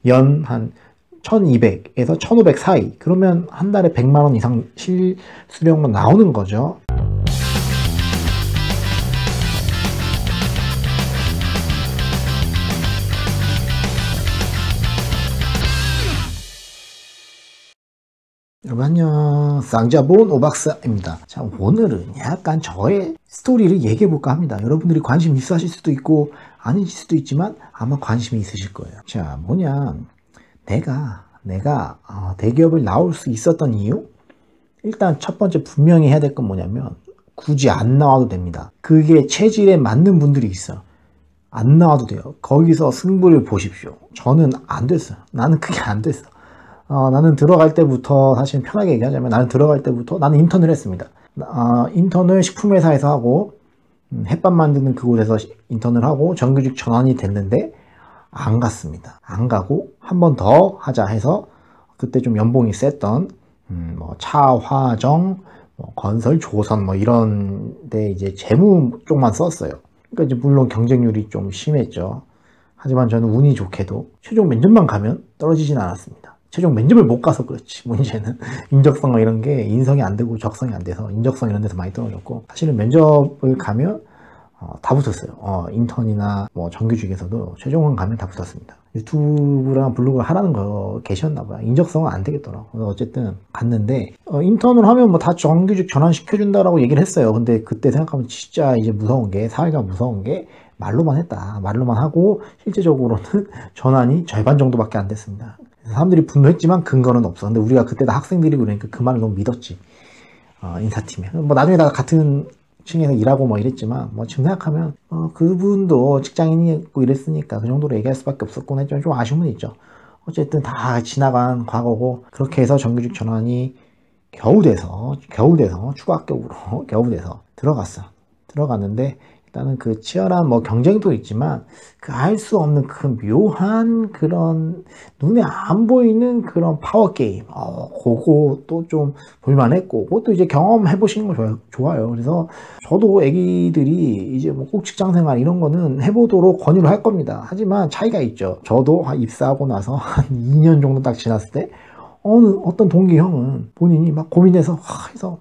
연 한 1200에서 1500 사이. 그러면 한 달에 100만 원 이상 실수령으로 나오는 거죠. 여러분 안녕, 쌍자본 오박사입니다. 자, 오늘은 약간 저의 스토리를 얘기해볼까 합니다. 여러분들이 관심 있어 하실 수도 있고 아니실 수도 있지만 아마 관심이 있으실 거예요. 자, 뭐냐, 내가 대기업을 나올 수 있었던 이유? 일단 첫 번째 분명히 해야 될 건 뭐냐면 굳이 안 나와도 됩니다. 그게 체질에 맞는 분들이 있어. 안 나와도 돼요. 거기서 승부를 보십시오. 저는 안 됐어요. 나는 그게 안 됐어. 나는 들어갈 때부터, 사실 편하게 얘기하자면 나는 들어갈 때부터 나는 인턴을 했습니다. 인턴을 식품회사에서 하고 햇밥 만드는 그곳에서 인턴을 하고 정규직 전환이 됐는데 안 갔습니다. 안 가고 한 번 더 하자 해서 그때 좀 연봉이 셌던 뭐 차화정, 뭐 건설, 조선 뭐 이런 데 이제 재무 쪽만 썼어요. 그러니까 이제 물론 경쟁률이 좀 심했죠. 하지만 저는 운이 좋게도 최종 면접만 가면 떨어지진 않았습니다. 최종 면접을 못 가서 그렇지. 문제는 인적성 이런 게 인성이 안 되고 적성이 안 돼서 인적성 이런 데서 많이 떨어졌고, 사실은 면접을 가면 다 붙었어요. 인턴이나 뭐 정규직에서도 최종원 가면 다 붙었습니다. 유튜브랑 블로그를 하라는 거 계셨나 봐요. 인적성은 안 되겠더라고. 그래서 어쨌든 갔는데 인턴을 하면 뭐 다 정규직 전환시켜준다라고 얘기를 했어요. 근데 그때 생각하면 진짜 이제 무서운 게, 사회가 무서운 게 말로만 했다. 말로만 하고 실제적으로는 전환이 절반 정도밖에 안 됐습니다. 사람들이 분노했지만 근거는 없어. 근데 우리가 그때 다 학생들이고 그러니까 그 말을 너무 믿었지. 인사팀에. 뭐 나중에 다 같은 층에서 일하고 뭐 이랬지만, 뭐 지금 생각하면 그분도 직장인이고 이랬으니까 그 정도로 얘기할 수밖에 없었구나 했지만 좀 아쉬움은 있죠. 어쨌든 다 지나간 과거고, 그렇게 해서 정규직 전환이 겨우 돼서 추가 합격으로 겨우 돼서 들어갔는데, 일단은 그 치열한 뭐 경쟁도 있지만 그 알 수 없는 그 묘한 그런 눈에 안 보이는 그런 파워 게임, 그것도 좀 볼만했고, 그것도 이제 경험해 보시는 거 좋아요. 그래서 저도 애기들이 이제 뭐 꼭 직장생활 이런 거는 해보도록 권유를 할 겁니다. 하지만 차이가 있죠. 저도 입사하고 나서 한 2년 정도 딱 지났을 때 어떤 동기 형은 본인이 막 고민해서 해서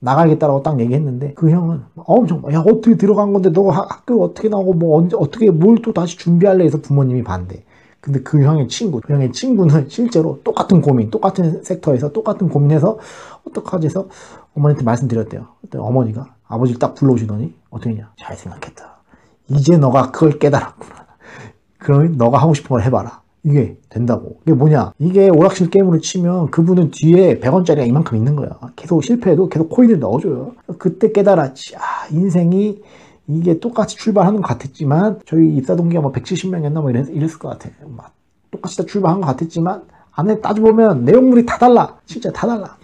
나가야겠다라고 딱 얘기했는데, 그 형은 엄청 야 어떻게 들어간 건데 너 학교를 어떻게 나오고 뭐 언제 어떻게 뭘 또 다시 준비할래 해서 부모님이 반대. 근데 그 형의 친구는 실제로 똑같은 고민, 똑같은 섹터에서 똑같은 고민해서 어떡하지 해서 어머니한테 말씀드렸대요. 그때 어머니가 아버지를 딱 불러오시더니 어떻게 했냐, 잘 생각했다. 이제 너가 그걸 깨달았구나. 그러면 너가 하고 싶은 걸 해봐라. 이게 된다고. 이게 뭐냐, 이게 오락실 게임으로 치면 그분은 뒤에 100원짜리가 이만큼 있는 거야. 계속 실패해도 계속 코인을 넣어줘요. 그때 깨달았지. 인생이 이게 똑같이 출발하는 것 같았지만, 저희 입사 동기가 뭐 170명이었나 뭐 이랬을 것 같아. 막 똑같이 다 출발한 것 같았지만 안에 따져보면 내용물이 다 달라. 진짜 다 달라.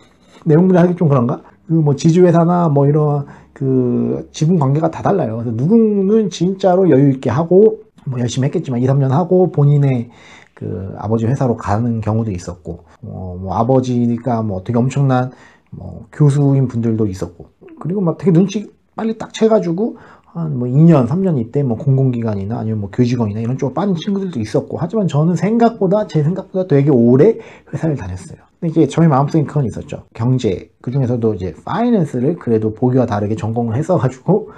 내용물이 하기 좀 그런가? 그 뭐 지주회사나 뭐 이런 그 지분 관계가 다 달라요. 그래서 누구는 진짜로 여유 있게 하고 뭐 열심히 했겠지만 2, 3년 하고 본인의 그 아버지 회사로 가는 경우도 있었고, 뭐 아버지가 뭐 되게 엄청난 뭐 교수인 분들도 있었고, 그리고 막 되게 눈치 빨리 딱 채가지고 한 뭐 2년, 3년 이때 뭐 공공기관이나 아니면 뭐 교직원이나 이런 쪽으로 빠진 친구들도 있었고, 하지만 저는 제 생각보다 되게 오래 회사를 다녔어요. 근데 이게 저희 마음속에 그건 있었죠. 경제, 그 중에서도 이제 파이낸스를 그래도 보기와 다르게 전공을 했어가지고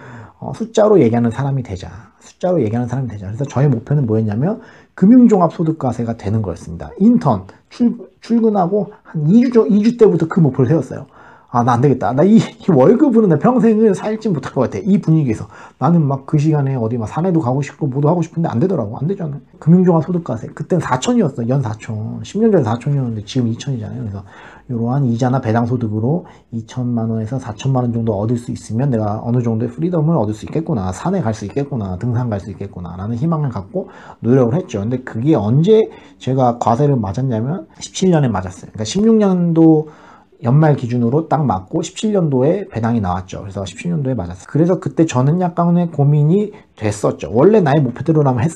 숫자로 얘기하는 사람이 되자. 그래서 저의 목표는 뭐였냐면 금융종합소득과세가 되는 거였습니다. 인턴 출근하고 한 2주 때부터 그 목표를 세웠어요. 나 안 되겠다. 나 이 월급으로 내 평생을 살지 못할 것 같아. 이 분위기에서. 나는 막 그 시간에 어디 막 산에도 가고 싶고 뭐도 하고 싶은데 안 되더라고. 안 되잖아. 금융종합소득과세. 그땐 4천이었어. 연 4천. 10년 전에 4천이었는데 지금 2천이잖아요. 그래서 이러한 이자나 배당소득으로 2천만 원에서 4천만 원 정도 얻을 수 있으면 내가 어느 정도의 프리덤을 얻을 수 있겠구나. 산에 갈 수 있겠구나. 등산 갈 수 있겠구나. 라는 희망을 갖고 노력을 했죠. 근데 그게 언제 제가 과세를 맞았냐면 17년에 맞았어요. 그러니까 16년도 연말 기준으로 딱 맞고 17년도에 배당이 나왔죠. 그래서 17년도에 맞았어요. 그래서 그때 저는 약간의 고민이 됐었죠. 원래 나의 목표대로라면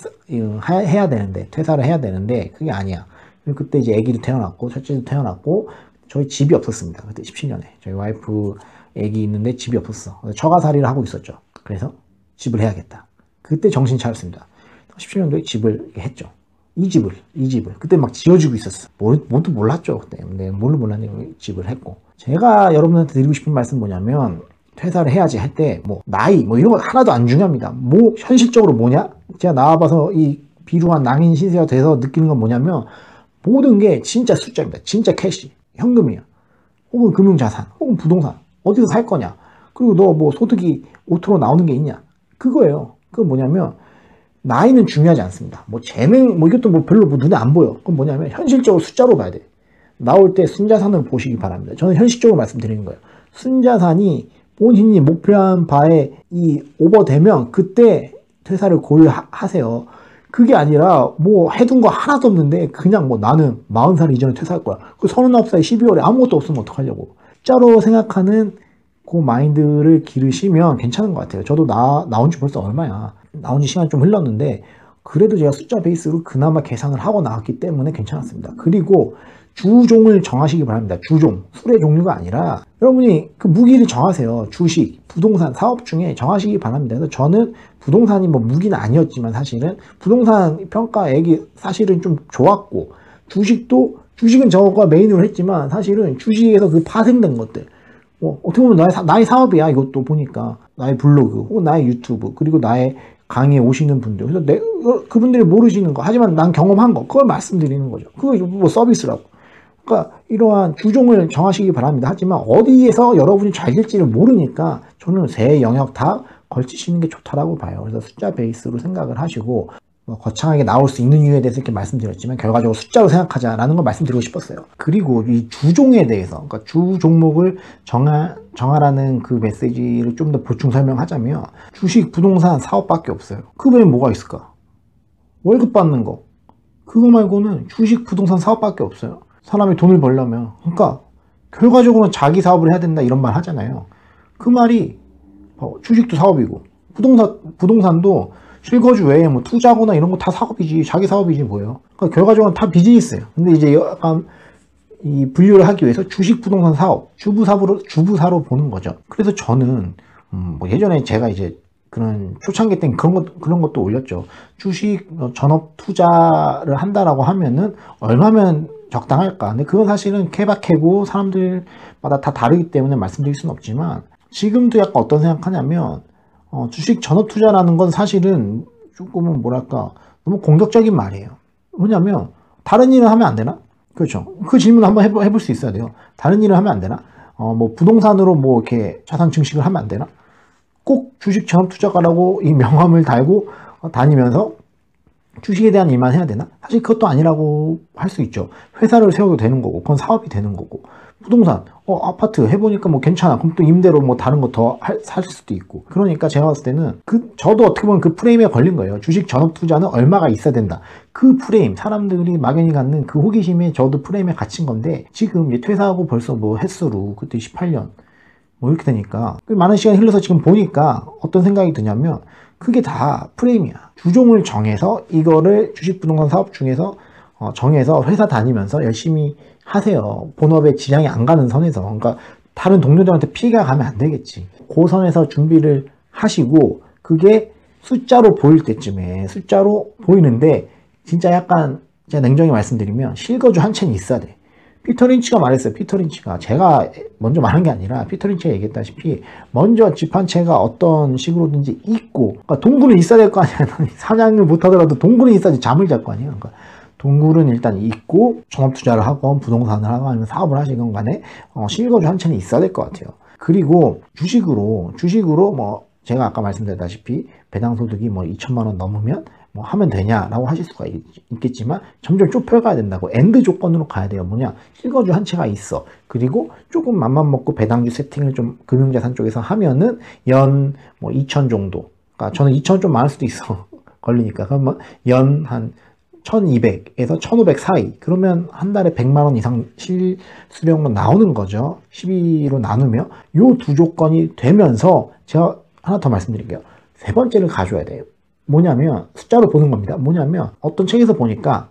해야 되는데, 퇴사를 해야 되는데 그게 아니야. 그때 이제 아기도 태어났고 첫째도 태어났고 저희 집이 없었습니다. 그때 17년에 저희 와이프 아기 있는데 집이 없었어. 처가살이를 하고 있었죠. 그래서 집을 해야겠다. 그때 정신 차렸습니다. 17년도에 집을 했죠. 이 집을 그때 막 지어주고 있었어. 뭐도 몰랐죠 그때. 근데 뭘로 몰랐냐면 집을 했고. 제가 여러분한테 드리고 싶은 말씀 뭐냐면 퇴사를 해야지 할 때 뭐 나이 뭐 이런 거 하나도 안 중요합니다. 뭐 현실적으로 뭐냐? 제가 나와봐서 이 비루한 낭인 신세가 돼서 느끼는 건 뭐냐면 모든 게 진짜 숫자입니다. 진짜 캐시, 현금이야. 혹은 금융자산, 혹은 부동산. 어디서 살 거냐? 그리고 너 뭐 소득이 5% 나오는 게 있냐? 그거예요. 그건 뭐냐면 나이는 중요하지 않습니다. 뭐 재능, 뭐 이것도 뭐 별로 뭐 눈에 안 보여. 그건 뭐냐면 현실적으로 숫자로 봐야 돼. 나올 때 순자산을 보시기 바랍니다. 저는 현실적으로 말씀드리는 거예요. 순자산이 본인이 목표한 바에 이 오버되면 그때 퇴사를 고려하세요. 그게 아니라 뭐 해둔 거 하나도 없는데 그냥 뭐 나는 40살 이전에 퇴사할 거야. 그 39살 12월에 아무것도 없으면 어떡하려고. 숫자로 생각하는 그 마인드를 기르시면 괜찮은 것 같아요. 저도 나온 지 벌써 얼마야. 나온 지 시간 좀 흘렀는데 그래도 제가 숫자 베이스로 그나마 계산을 하고 나왔기 때문에 괜찮았습니다. 그리고 주종을 정하시기 바랍니다. 주종, 술의 종류가 아니라 여러분이 그 무기를 정하세요. 주식, 부동산, 사업 중에 정하시기 바랍니다. 그래서 저는 부동산이 뭐 무기는 아니었지만 사실은 부동산 평가액이 사실은 좀 좋았고 주식은 저가 메인으로 했지만 사실은 주식에서 그 파생된 것들 어떻게 보면 나의 사업이야. 이것도 보니까 나의 블로그 혹은 나의 유튜브 그리고 나의 강의에 오시는 분들 그래서 그분들이 모르시는 거 하지만 난 경험한 거 그걸 말씀드리는 거죠. 그거 뭐 서비스라고. 그러니까 이러한 주종을 정하시기 바랍니다. 하지만 어디에서 여러분이 잘 될지를 모르니까 저는 세 영역 다 걸치시는 게 좋다라고 봐요. 그래서 숫자 베이스로 생각을 하시고 뭐 거창하게 나올 수 있는 이유에 대해서 이렇게 말씀드렸지만 결과적으로 숫자로 생각하자라는 걸 말씀드리고 싶었어요. 그리고 이 주종에 대해서 그러니까 주 종목을 정하라는 그 메시지를 좀 더 보충 설명하자면 주식, 부동산, 사업밖에 없어요. 그 외에 뭐가 있을까? 월급 받는 거 그거 말고는 주식, 부동산, 사업밖에 없어요. 사람이 돈을 벌려면 그러니까 결과적으로는 자기 사업을 해야 된다 이런 말 하잖아요. 그 말이 주식도 사업이고 부동산도 실거주 외에 뭐 투자거나 이런 거 다 사업이지 자기 사업이지 뭐예요. 그러니까 결과적으로 다 비즈니스예요. 근데 이제 약간 이 분류를 하기 위해서 주식, 부동산, 사업 주부사로 보는 거죠. 그래서 저는 뭐 예전에 제가 이제 그런 초창기 때 그런 것도 올렸죠. 주식 전업 투자를 한다라고 하면은 얼마면 적당할까? 근데 그건 사실은 케바케고 사람들마다 다 다르기 때문에 말씀드릴 수는 없지만 지금도 약간 어떤 생각하냐면 주식 전업 투자라는 건 사실은 조금은 뭐랄까 너무 공격적인 말이에요. 뭐냐면 다른 일을 하면 안 되나? 그렇죠. 그 질문 한번 해볼 수 있어야 돼요. 다른 일을 하면 안 되나? 뭐 부동산으로 뭐 이렇게 자산 증식을 하면 안 되나? 꼭 주식 전업 투자가라고 이 명함을 달고 다니면서 주식에 대한 일만 해야 되나? 사실 그것도 아니라고 할 수 있죠. 회사를 세워도 되는 거고, 그건 사업이 되는 거고. 부동산, 아파트 해보니까 뭐 괜찮아. 그럼 또 임대로 뭐 다른 거 더 살 수도 있고. 그러니까 제가 봤을 때는 저도 어떻게 보면 그 프레임에 걸린 거예요. 주식 전업 투자는 얼마가 있어야 된다. 그 프레임, 사람들이 막연히 갖는 그 호기심에 저도 프레임에 갇힌 건데, 지금 이제 퇴사하고 벌써 뭐 햇수로, 그때 18년, 뭐 이렇게 되니까, 많은 시간이 흘러서 지금 보니까 어떤 생각이 드냐면, 그게 다 프레임이야. 주종을 정해서 이거를 주식 부동산 사업 중에서 정해서 회사 다니면서 열심히 하세요. 본업에 지장이 안 가는 선에서. 그러니까 다른 동료들한테 피해가 가면 안 되겠지. 그 선에서 준비를 하시고 그게 숫자로 보일 때쯤에 숫자로 보이는데 진짜 약간 제가 냉정히 말씀드리면 실거주 한 채는 있어야 돼. 피터 린치가 말했어요. 피터 린치가 제가 먼저 말한 게 아니라 피터 린치가 얘기했다시피 먼저 집 한 채가 어떤 식으로든지 있고 그러니까 동굴은 있어야 될 거 아니야. 사냥을 못하더라도 동굴은 있어야지 잠을 잘 거 아니에요. 그러니까 동굴은 일단 있고 전업 투자를 하건 부동산을 하건 아니면 사업을 하시건 간에 실거주 한 채는 있어야 될 것 같아요. 그리고 주식으로 뭐 제가 아까 말씀드렸다시피 배당 소득이 뭐 2천만 원 넘으면 뭐 하면 되냐라고 하실 수가 있겠지만 점점 좁혀가야 된다고. 엔드 조건으로 가야 돼요. 뭐냐, 실거주 한 채가 있어. 그리고 조금 맘만 먹고 배당주 세팅을 좀 금융자산 쪽에서 하면은 연 뭐 2천 정도. 그러니까 저는 2천 좀 많을 수도 있어. 걸리니까. 그러면 연 한 1200에서 1500 사이. 그러면 한 달에 100만 원 이상 실수령으로 나오는 거죠. 12로 나누면 요 두 조건이 되면서 제가 하나 더 말씀드릴게요. 세 번째를 가져야 돼요. 뭐냐면 숫자로 보는 겁니다. 뭐냐면 어떤 책에서 보니까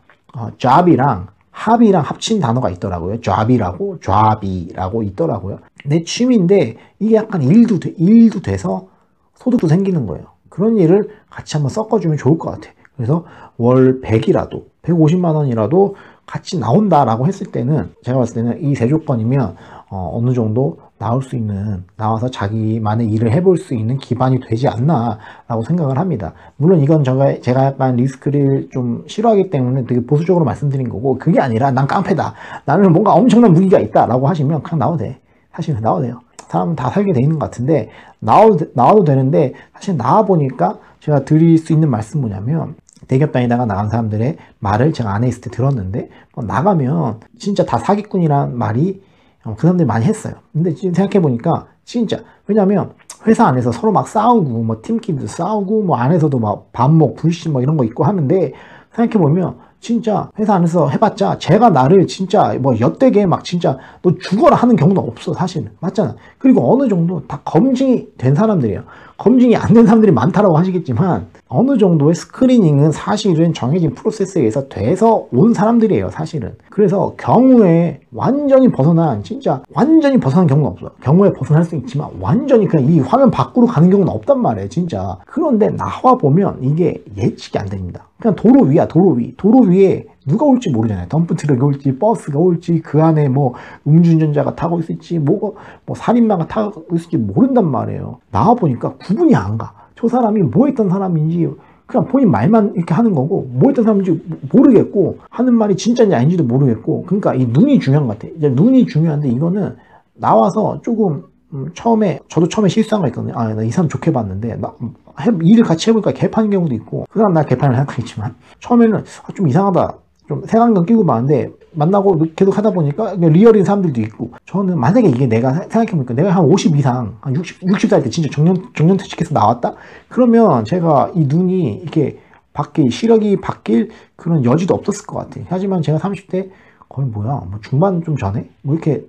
job이랑 합이랑 합친 단어가 있더라고요. job이라고 있더라고요. 내 취미인데 이게 약간 일도 돼서 소득도 생기는 거예요. 그런 일을 같이 한번 섞어주면 좋을 것 같아. 그래서 월 100이라도 150만 원이라도 같이 나온다라고 했을 때는 제가 봤을 때는 이 세 조건이면 어느 정도 나올 수 있는, 나와서 자기만의 일을 해볼 수 있는 기반이 되지 않나 라고 생각을 합니다. 물론 이건 제가 약간 리스크를 좀 싫어하기 때문에 되게 보수적으로 말씀드린 거고, 그게 아니라 난 깡패다, 나는 뭔가 엄청난 무기가 있다 라고 하시면 그냥 나와도 돼. 사실은 나와도 돼요. 사람은 다 살게 돼 있는 것 같은데 나와도 되는데, 사실 나와보니까 제가 드릴 수 있는 말씀 뭐냐면, 대기업 다니다가 나간 사람들의 말을 제가 안에 있을 때 들었는데, 나가면 진짜 다 사기꾼이란 말이 그 사람들이 많이 했어요. 근데 지금 생각해보니까 진짜, 왜냐면 회사 안에서 서로 막 싸우고, 뭐 팀끼리도 싸우고, 뭐 안에서도 막 반목, 불신 뭐 이런 거 있고 하는데, 생각해보면 진짜 회사 안에서 해봤자 제가 나를 진짜 뭐 엿되게 막 진짜 너 죽어라 하는 경우는 없어, 사실은. 맞잖아. 그리고 어느 정도 다 검증이 된 사람들이에요. 검증이 안 된 사람들이 많다라고 하시겠지만, 어느 정도의 스크리닝은 사실은 정해진 프로세스에 의해서 돼서 온 사람들이에요, 사실은. 그래서 경우에 완전히 벗어난, 진짜 완전히 벗어난 경우는 없어요. 경우에 벗어날 수 있지만 완전히 그냥 이 화면 밖으로 가는 경우는 없단 말이에요, 진짜. 그런데 나와 보면 이게 예측이 안 됩니다. 그냥 도로 위야, 도로 위. 도로 위에 누가 올지 모르잖아요. 덤프트럭이 올지, 버스가 올지, 그 안에 뭐 음주운전자가 타고 있을지, 뭐 살인마가 타고 있을지 모른단 말이에요. 나와 보니까 구분이 안 가. 저 사람이 뭐 했던 사람인지 그냥 본인 말만 이렇게 하는 거고, 뭐 했던 사람인지 모르겠고, 하는 말이 진짜인지 아닌지도 모르겠고. 그러니까 이 눈이 중요한 것 같아. 이제 눈이 중요한데, 이거는 나와서 조금 저도 처음에 실수한 거 있거든요. 아, 나 이 사람 좋게 봤는데, 일을 같이 해보니까 개판인 경우도 있고, 그 사람 날 개판을 생각하겠지만, 처음에는 좀 이상하다, 좀 색안경 끼고 봤는데, 만나고 계속 하다 보니까 리얼인 사람들도 있고. 저는 만약에 이게 내가 생각해보니까 내가 한 50 이상, 한 60살 때 진짜 정년퇴직해서 나왔다? 그러면 제가 이 눈이 이렇게 시력이 바뀔 그런 여지도 없었을 것 같아요. 하지만 제가 30대 거의 뭐 중반 좀 전에 뭐 이렇게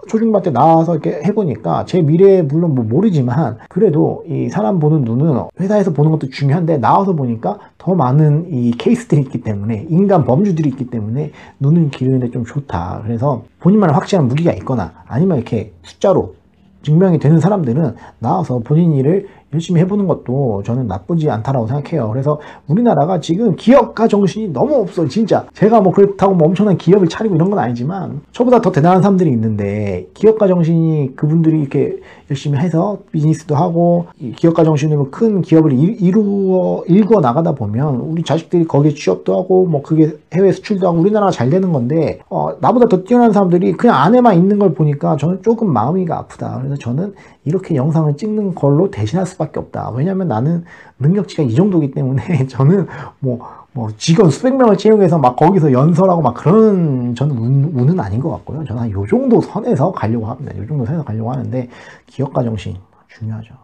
초중반 때 나와서 이렇게 해보니까, 제 미래 물론 뭐 모르지만 그래도 이 사람 보는 눈은 회사에서 보는 것도 중요한데, 나와서 보니까 더 많은 이 케이스들이 있기 때문에, 인간 범주들이 있기 때문에 눈은 기르는데 좀 좋다. 그래서 본인만의 확실한 무기가 있거나 아니면 이렇게 숫자로 증명이 되는 사람들은 나와서 본인 일을 열심히 해보는 것도 저는 나쁘지 않다라고 생각해요. 그래서 우리나라가 지금 기업가 정신이 너무 없어, 진짜. 제가 뭐 그렇다고 뭐 엄청난 기업을 차리고 이런 건 아니지만, 저보다 더 대단한 사람들이 있는데, 기업가 정신이, 그분들이 이렇게 열심히 해서 비즈니스도 하고 기업가 정신으로 큰 기업을 일구어 나가다 보면 우리 자식들이 거기에 취업도 하고, 뭐 그게 해외 수출도 하고 우리나라가 잘 되는 건데, 나보다 더 뛰어난 사람들이 그냥 안에만 있는 걸 보니까 저는 조금 마음이 아프다. 그래서 저는 이렇게 영상을 찍는 걸로 대신할 수밖에 없다. 왜냐면 나는 능력치가 이 정도이기 때문에, 저는 뭐 직원 수백 명을 채용해서 막 거기서 연설하고 막 그런, 저는 운은 아닌 것 같고요. 저는 한 요 정도 선에서 가려고 합니다. 요 정도 선에서 가려고 하는데, 기업가 정신 중요하죠.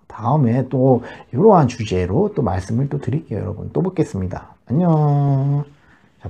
다음에 또 이러한 주제로 또 말씀을 또 드릴게요, 여러분. 또 뵙겠습니다. 안녕. 자,